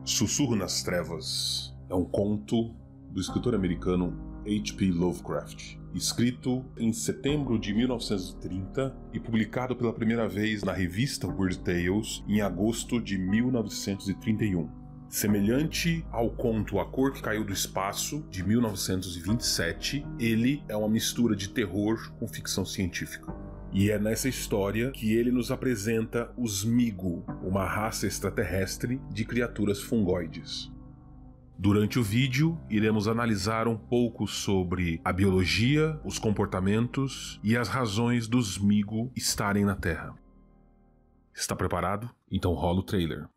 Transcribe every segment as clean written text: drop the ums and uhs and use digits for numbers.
Sussurro nas Trevas é um conto do escritor americano H.P. Lovecraft, escrito em setembro de 1930 e publicado pela primeira vez na revista Weird Tales em agosto de 1931. Semelhante ao conto A Cor que Caiu do Espaço, de 1927, ele é uma mistura de terror com ficção científica. E é nessa história que ele nos apresenta os Migo, uma raça extraterrestre de criaturas fungoides. Durante o vídeo, iremos analisar um pouco sobre a biologia, os comportamentos e as razões dos Migo estarem na Terra. Está preparado? Então rola o trailer.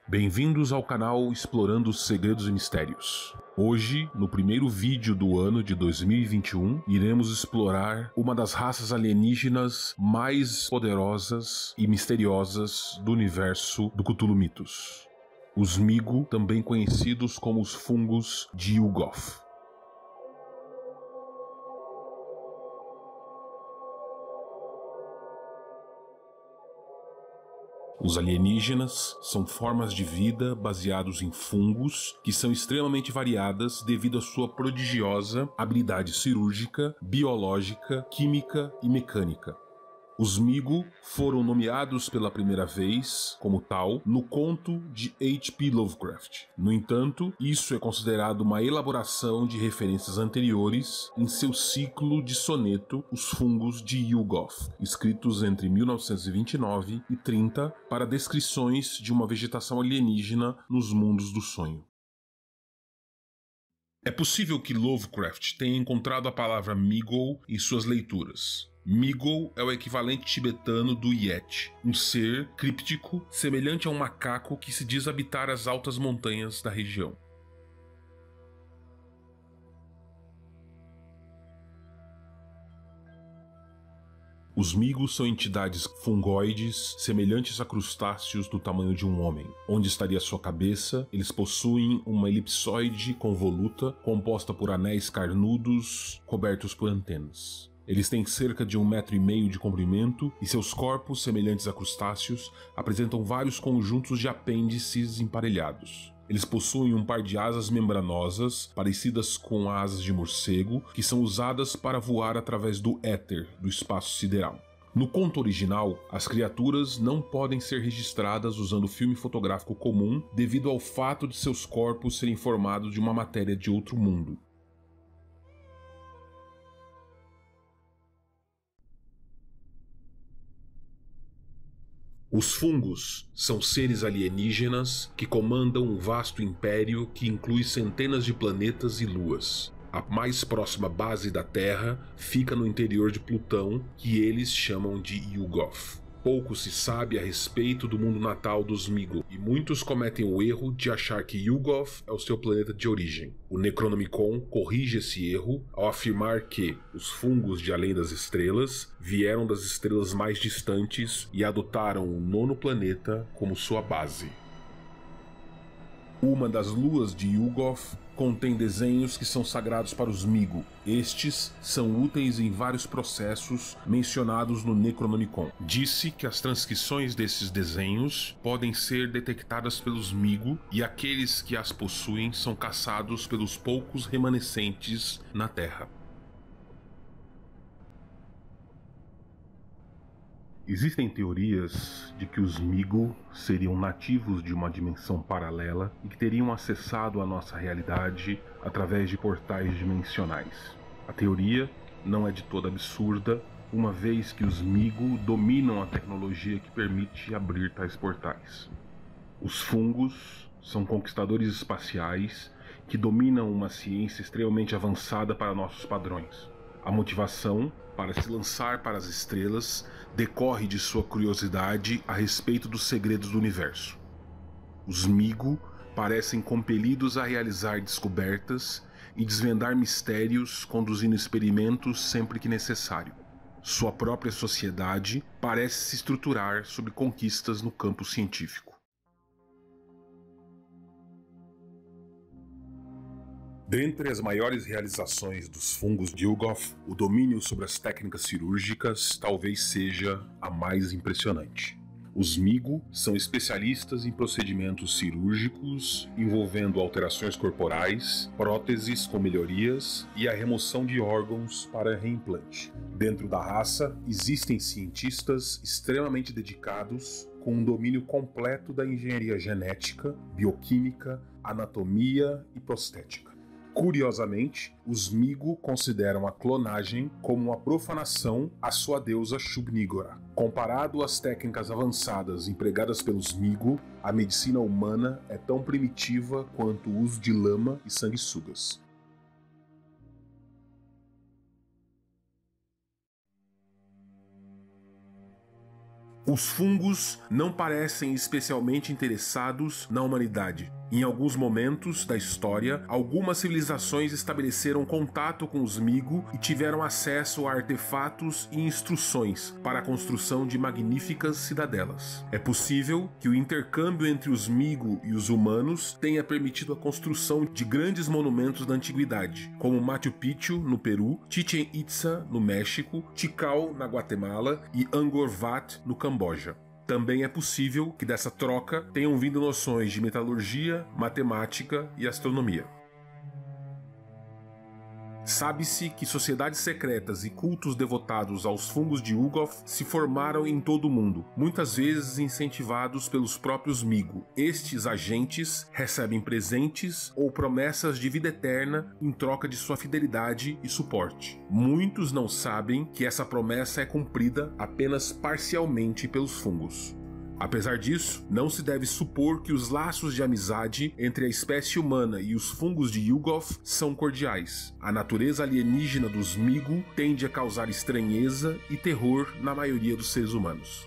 Bem-vindos ao canal Explorando os Segredos e Mistérios. Hoje, no primeiro vídeo do ano de 2021, iremos explorar uma das raças alienígenas mais poderosas e misteriosas do universo do Cthulhu Mythos. Os Migo, também conhecidos como os fungos de Yuggoth. Os alienígenas são formas de vida baseados em fungos que são extremamente variadas devido à sua prodigiosa habilidade cirúrgica, biológica, química e mecânica. Os Migo foram nomeados pela primeira vez como tal no conto de H.P. Lovecraft. No entanto, isso é considerado uma elaboração de referências anteriores em seu ciclo de soneto Os Fungos de Yuggoth, escritos entre 1929 e 30 para descrições de uma vegetação alienígena nos mundos do sonho. É possível que Lovecraft tenha encontrado a palavra Migo em suas leituras. Migo é o equivalente tibetano do Yeti, um ser críptico semelhante a um macaco que se diz habitar as altas montanhas da região. Os Migos são entidades fungoides semelhantes a crustáceos do tamanho de um homem. Onde estaria sua cabeça, eles possuem uma elipsoide convoluta composta por anéis carnudos cobertos por antenas. Eles têm cerca de 1,5 metro de comprimento e seus corpos, semelhantes a crustáceos, apresentam vários conjuntos de apêndices emparelhados. Eles possuem um par de asas membranosas, parecidas com asas de morcego, que são usadas para voar através do éter do espaço sideral. No conto original, as criaturas não podem ser registradas usando filme fotográfico comum devido ao fato de seus corpos serem formados de uma matéria de outro mundo. Os fungos são seres alienígenas que comandam um vasto império que inclui centenas de planetas e luas. A mais próxima base da Terra fica no interior de Plutão, que eles chamam de Yuggoth. Pouco se sabe a respeito do mundo natal dos Migo, e muitos cometem o erro de achar que Yuggoth é o seu planeta de origem. O Necronomicon corrige esse erro ao afirmar que os fungos de Além das Estrelas vieram das estrelas mais distantes e adotaram o 9º planeta como sua base. Uma das luas de Yuggoth contém desenhos que são sagrados para os Migo. Estes são úteis em vários processos mencionados no Necronomicon. Disse que as transcrições desses desenhos podem ser detectadas pelos Migo e aqueles que as possuem são caçados pelos poucos remanescentes na Terra. Existem teorias de que os Migo seriam nativos de uma dimensão paralela e que teriam acessado a nossa realidade através de portais dimensionais. A teoria não é de toda absurda, uma vez que os Migo dominam a tecnologia que permite abrir tais portais. Os fungos são conquistadores espaciais que dominam uma ciência extremamente avançada para nossos padrões. A motivação para se lançar para as estrelas decorre de sua curiosidade a respeito dos segredos do universo. Os Migo parecem compelidos a realizar descobertas e desvendar mistérios, conduzindo experimentos sempre que necessário. Sua própria sociedade parece se estruturar sobre conquistas no campo científico. Dentre as maiores realizações dos fungos de Yuggoth, o domínio sobre as técnicas cirúrgicas talvez seja a mais impressionante. Os Migu são especialistas em procedimentos cirúrgicos envolvendo alterações corporais, próteses com melhorias e a remoção de órgãos para reimplante. Dentro da raça, existem cientistas extremamente dedicados com um domínio completo da engenharia genética, bioquímica, anatomia e prostética. Curiosamente, os Migu consideram a clonagem como uma profanação à sua deusa Shub-Niggura. Comparado às técnicas avançadas empregadas pelos Migu, a medicina humana é tão primitiva quanto o uso de lama e sanguessugas. Os fungos não parecem especialmente interessados na humanidade. Em alguns momentos da história, algumas civilizações estabeleceram contato com os Migu e tiveram acesso a artefatos e instruções para a construção de magníficas cidadelas. É possível que o intercâmbio entre os Migu e os humanos tenha permitido a construção de grandes monumentos da antiguidade, como Machu Picchu, no Peru, Chichén Itzá, no México, Tikal, na Guatemala e Angkor Wat, no Camboja. Também é possível que dessa troca tenham vindo noções de metalurgia, matemática e astronomia. Sabe-se que sociedades secretas e cultos devotados aos fungos de Yuggoth se formaram em todo o mundo, muitas vezes incentivados pelos próprios Migu. Estes agentes recebem presentes ou promessas de vida eterna em troca de sua fidelidade e suporte. Muitos não sabem que essa promessa é cumprida apenas parcialmente pelos fungos. Apesar disso, não se deve supor que os laços de amizade entre a espécie humana e os fungos de Yuggoth são cordiais. A natureza alienígena dos Migu tende a causar estranheza e terror na maioria dos seres humanos.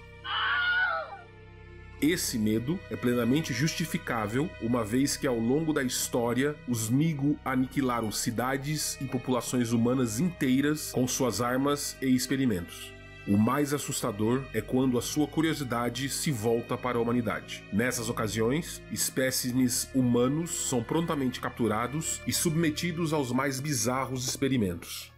Esse medo é plenamente justificável, uma vez que ao longo da história os Migu aniquilaram cidades e populações humanas inteiras com suas armas e experimentos. O mais assustador é quando a sua curiosidade se volta para a humanidade. Nessas ocasiões, espécimes humanos são prontamente capturados e submetidos aos mais bizarros experimentos.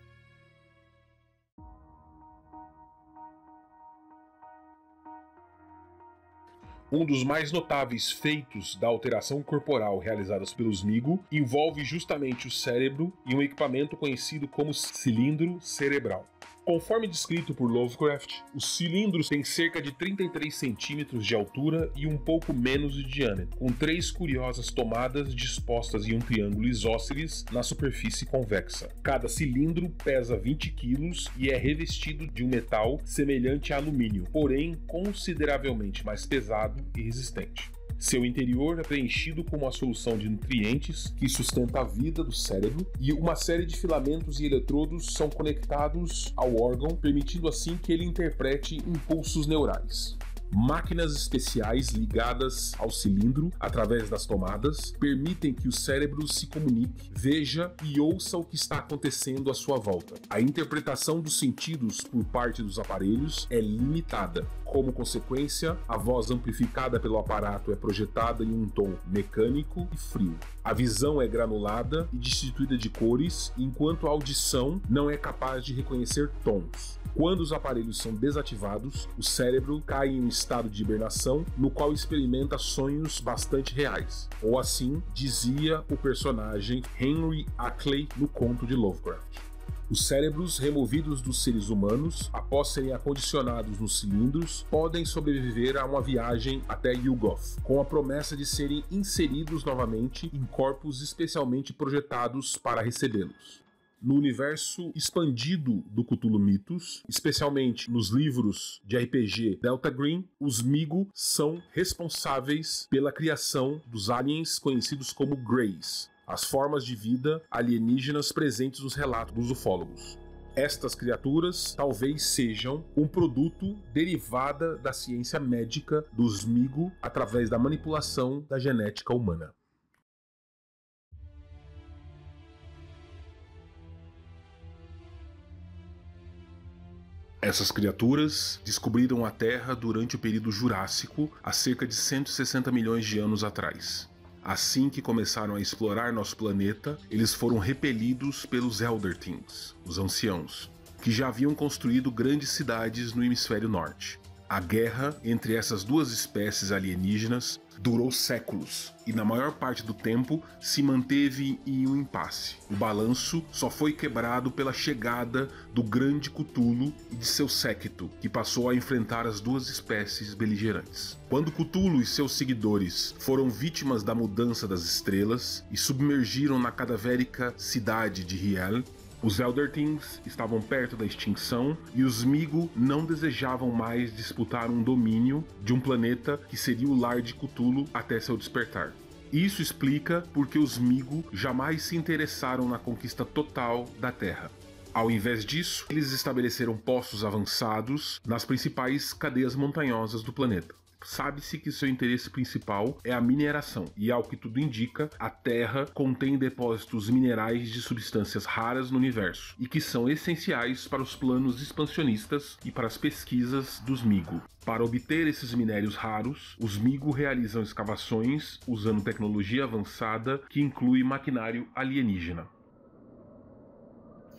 Um dos mais notáveis feitos da alteração corporal realizadas pelos Migu envolve justamente o cérebro e um equipamento conhecido como cilindro cerebral. Conforme descrito por Lovecraft, os cilindros têm cerca de 33 centímetros de altura e um pouco menos de diâmetro, com 3 curiosas tomadas dispostas em um triângulo isósceles na superfície convexa. Cada cilindro pesa 20 quilos e é revestido de um metal semelhante a alumínio, porém consideravelmente mais pesado e resistente. Seu interior é preenchido com uma solução de nutrientes que sustenta a vida do cérebro e uma série de filamentos e eletrodos são conectados ao órgão, permitindo assim que ele interprete impulsos neurais. Máquinas especiais ligadas ao cilindro através das tomadas permitem que o cérebro se comunique, veja e ouça o que está acontecendo à sua volta. A interpretação dos sentidos por parte dos aparelhos é limitada. Como consequência, a voz amplificada pelo aparato é projetada em um tom mecânico e frio. A visão é granulada e destituída de cores, enquanto a audição não é capaz de reconhecer tons. Quando os aparelhos são desativados, o cérebro cai em um estado de hibernação no qual experimenta sonhos bastante reais. Ou assim dizia o personagem Henry Ackley no conto de Lovecraft. Os cérebros removidos dos seres humanos, após serem acondicionados nos cilindros, podem sobreviver a uma viagem até Yuggoth, com a promessa de serem inseridos novamente em corpos especialmente projetados para recebê-los. No universo expandido do Cthulhu Mythos, especialmente nos livros de RPG Delta Green, os Migu são responsáveis pela criação dos aliens conhecidos como Greys, as formas de vida alienígenas presentes nos relatos dos ufólogos. Estas criaturas talvez sejam um produto derivada da ciência médica dos Migu através da manipulação da genética humana. Essas criaturas descobriram a Terra durante o período Jurássico, há cerca de 160 milhões de anos atrás. Assim que começaram a explorar nosso planeta, eles foram repelidos pelos Elder Things, os Anciãos, que já haviam construído grandes cidades no hemisfério norte. A guerra entre essas duas espécies alienígenas durou séculos e, na maior parte do tempo, se manteve em um impasse. O balanço só foi quebrado pela chegada do grande Cthulhu e de seu séquito, que passou a enfrentar as duas espécies beligerantes. Quando Cthulhu e seus seguidores foram vítimas da mudança das estrelas e submergiram na cadavérica cidade de Riel, os Elder Things estavam perto da extinção e os Migu não desejavam mais disputar um domínio de um planeta que seria o lar de Cthulhu até seu despertar. Isso explica porque os Migu jamais se interessaram na conquista total da Terra. Ao invés disso, eles estabeleceram postos avançados nas principais cadeias montanhosas do planeta. Sabe-se que seu interesse principal é a mineração, e ao que tudo indica, a Terra contém depósitos minerais de substâncias raras no universo, e que são essenciais para os planos expansionistas e para as pesquisas dos Migu. Para obter esses minérios raros, os Migu realizam escavações usando tecnologia avançada que inclui maquinário alienígena.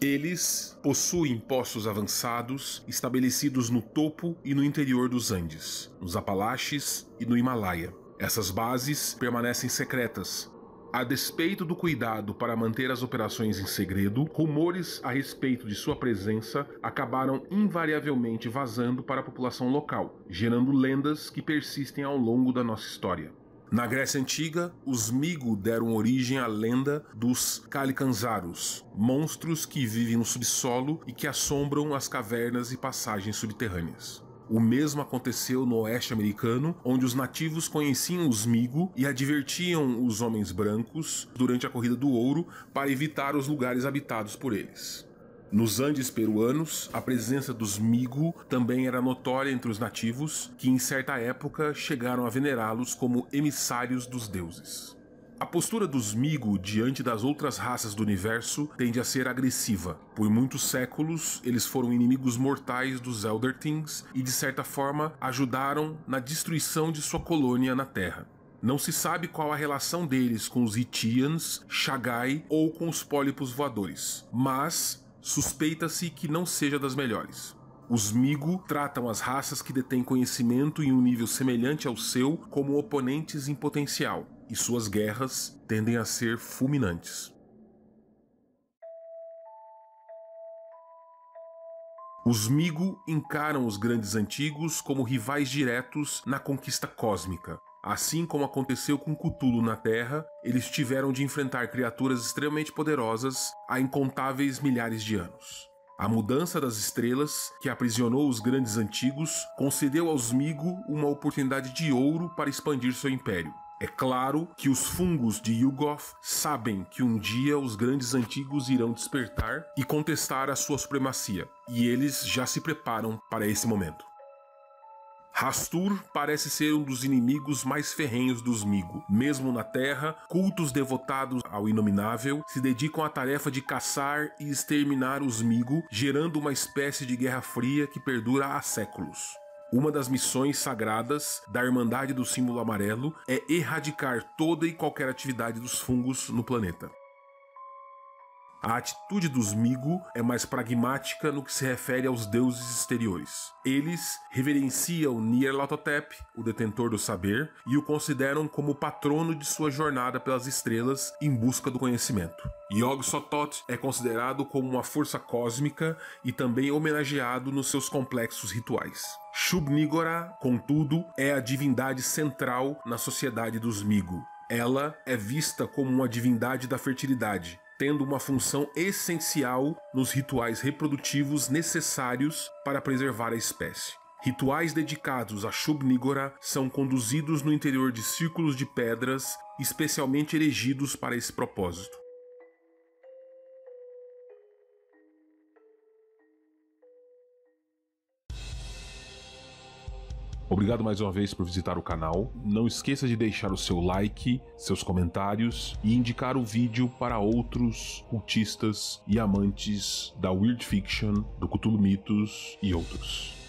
Eles possuem postos avançados estabelecidos no topo e no interior dos Andes, nos Apalaches e no Himalaia. Essas bases permanecem secretas. A despeito do cuidado para manter as operações em segredo, rumores a respeito de sua presença acabaram invariavelmente vazando para a população local, gerando lendas que persistem ao longo da nossa história. Na Grécia Antiga, os Migu deram origem à lenda dos Kalikanzaros, monstros que vivem no subsolo e que assombram as cavernas e passagens subterrâneas. O mesmo aconteceu no oeste americano, onde os nativos conheciam os Migu e advertiam os homens brancos durante a Corrida do Ouro para evitar os lugares habitados por eles. Nos Andes peruanos, a presença dos Migu também era notória entre os nativos, que em certa época chegaram a venerá-los como emissários dos deuses. A postura dos Migu diante das outras raças do universo tende a ser agressiva. Por muitos séculos, eles foram inimigos mortais dos Elder Things e, de certa forma, ajudaram na destruição de sua colônia na Terra. Não se sabe qual a relação deles com os Itians, Shagai ou com os pólipos voadores, mas suspeita-se que não seja das melhores. Os Migu tratam as raças que detêm conhecimento em um nível semelhante ao seu como oponentes em potencial, e suas guerras tendem a ser fulminantes. Os Migu encaram os grandes antigos como rivais diretos na conquista cósmica. Assim como aconteceu com Cthulhu na Terra, eles tiveram de enfrentar criaturas extremamente poderosas há incontáveis milhares de anos. A mudança das estrelas, que aprisionou os grandes antigos, concedeu aos Migu uma oportunidade de ouro para expandir seu império. É claro que os fungos de Yugoth sabem que um dia os grandes antigos irão despertar e contestar a sua supremacia, e eles já se preparam para esse momento. Hastur parece ser um dos inimigos mais ferrenhos dos Migu. Mesmo na Terra, cultos devotados ao Inominável se dedicam à tarefa de caçar e exterminar os Migu, gerando uma espécie de guerra fria que perdura há séculos. Uma das missões sagradas da Irmandade do Símbolo Amarelo é erradicar toda e qualquer atividade dos fungos no planeta. A atitude dos Migu é mais pragmática no que se refere aos deuses exteriores. Eles reverenciam Nyarlathotep, o detentor do saber, e o consideram como patrono de sua jornada pelas estrelas em busca do conhecimento. Yog-Sothoth é considerado como uma força cósmica e também homenageado nos seus complexos rituais. Shub-Niggurath, contudo, é a divindade central na sociedade dos Migu. Ela é vista como uma divindade da fertilidade, tendo uma função essencial nos rituais reprodutivos necessários para preservar a espécie. Rituais dedicados a Shub-Niggurath são conduzidos no interior de círculos de pedras, especialmente erigidos para esse propósito. Obrigado mais uma vez por visitar o canal. Não esqueça de deixar o seu like, seus comentários e indicar o vídeo para outros cultistas e amantes da Weird Fiction, do Cthulhu Mitos e outros.